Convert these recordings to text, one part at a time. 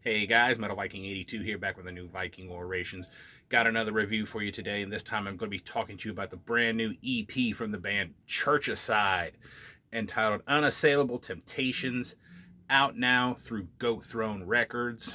Hey guys, Metal Viking 82 here, back with a new Viking Orations. Got another review for you today, and this time I'm going to be talking to you about the brand new EP from the band Churchacide, entitled Unassailable Temptations, out now through Goat Throne Records.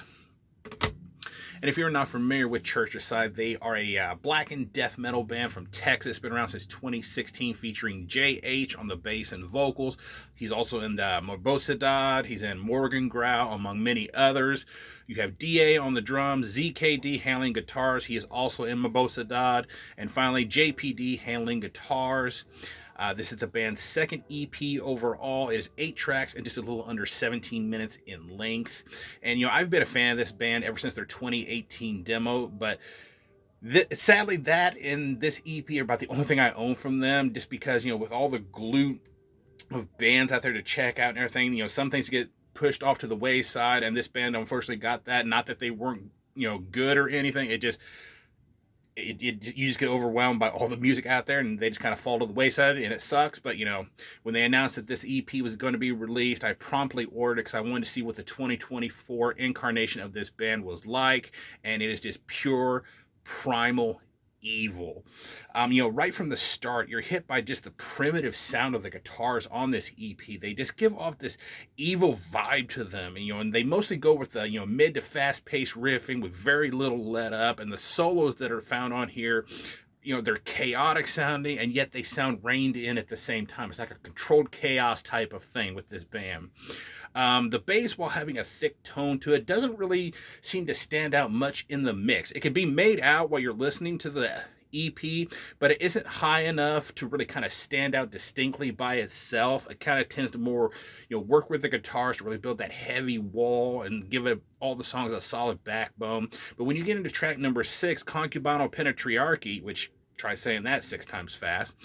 And if you're not familiar with Churchacide, they are a blackened death metal band from Texas. Been around since 2016, featuring JH on the bass and vocals. He's also in the Mobosadad. He's in Morgan Grau, among many others. You have DA on the drums, ZKD handling guitars. He is also in Mobosadad. And finally, JPD handling guitars. This is the band's second EP overall. It is 8 tracks and just a little under 17 minutes in length. And, I've been a fan of this band ever since their 2018 demo, but sadly, that and this EP are about the only thing I own from them, just because, with all the glue of bands out there to check out and everything, some things get pushed off to the wayside, and this band unfortunately got that. Not that they weren't, good or anything. You just get overwhelmed by all the music out there, and they just kind of fall to the wayside, and it sucks. But when they announced that this EP was going to be released, I promptly ordered it because I wanted to see what the 2024 incarnation of this band was like, and it is just pure primal evil. Right from the start, you're hit by just the primitive sound of the guitars on this EP. They just give off this evil vibe to them, and they mostly go with the mid to fast paced riffing with very little let up, and the solos that are found on here, they're chaotic sounding, and yet they sound reined in at the same time. It's like a controlled chaos type of thing with this band. The bass, while having a thick tone to it, doesn't really seem to stand out much in the mix. It can be made out while you're listening to the EP, but it isn't high enough to really kind of stand out distinctly by itself. It kind of tends to more, work with the guitars to really build that heavy wall and give it all the songs a solid backbone. But when you get into track number 6, Concubinal Penetriarchy, which try saying that 6 times fast.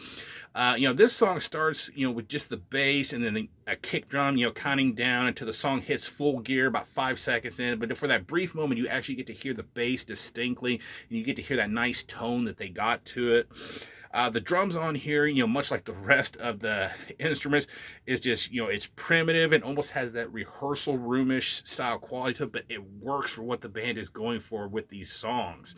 This song starts, with just the bass and then a kick drum, counting down until the song hits full gear about 5 seconds in. But for that brief moment, you actually get to hear the bass distinctly, and you get to hear that nice tone that they got to it. The drums on here, much like the rest of the instruments, is just, it's primitive and almost has that rehearsal roomish style quality to it, but it works for what the band is going for with these songs.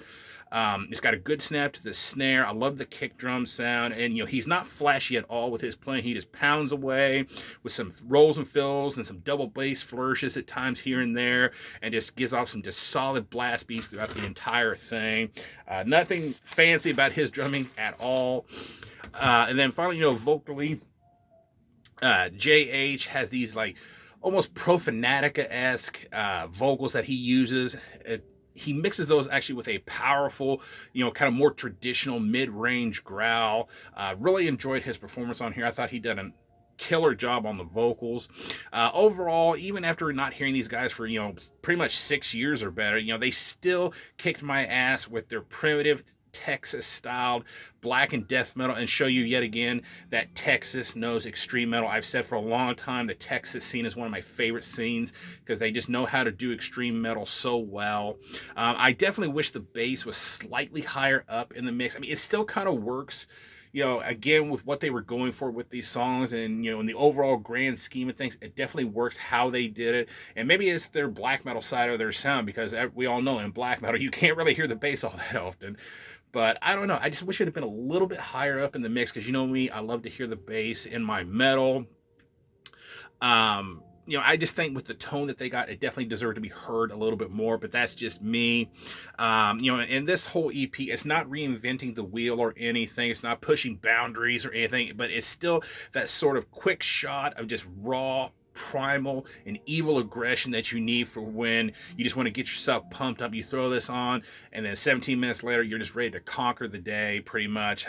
It's got a good snap to the snare. I love the kick drum sound, and he's not flashy at all with his playing. He just pounds away with some rolls and fills and some double bass flourishes at times here and there, and just gives off some just solid blast beats throughout the entire thing. Nothing fancy about his drumming at all. And then finally, vocally, JH has these like almost Profanatica-esque vocals that he uses. He mixes those actually with a powerful, kind of more traditional mid-range growl. Really enjoyed his performance on here. I thought he did a killer job on the vocals. Overall, even after not hearing these guys for, pretty much 6 years or better, they still kicked my ass with their primitive Texas-styled blackened death metal, and show you yet again that Texas knows extreme metal. I've said for a long time the Texas scene is one of my favorite scenes because they just know how to do extreme metal so well. I definitely wish the bass was slightly higher up in the mix. I mean, it still kind of works, again, with what they were going for with these songs, and, in the overall grand scheme of things, it definitely works how they did it. And maybe it's their black metal side of their sound, because we all know in black metal, you can't really hear the bass all that often. But I don't know. I just wish it had been a little bit higher up in the mix, because me, I love to hear the bass in my metal. I just think with the tone that they got, it definitely deserved to be heard a little bit more, but that's just me. And this whole EP, it's not reinventing the wheel or anything. It's not pushing boundaries or anything, but it's still that sort of quick shot of just raw, primal and evil aggression that you need for when you just want to get yourself pumped up. You throw this on, and then 17 minutes later, you're just ready to conquer the day, pretty much.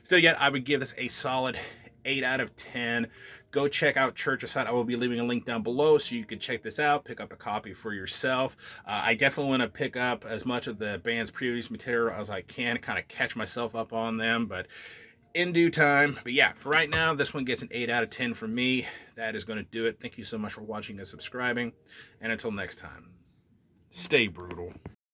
Still yet, I would give this a solid 8 out of 10. Go check out Churchacide. I will be leaving a link down below so you can check this out, pick up a copy for yourself. I definitely want to pick up as much of the band's previous material as I can, kind of catch myself up on them, but in due time. But yeah, for right now, this one gets an 8 out of 10 from me. That is going to do it. Thank you so much for watching and subscribing, and until next time, stay brutal.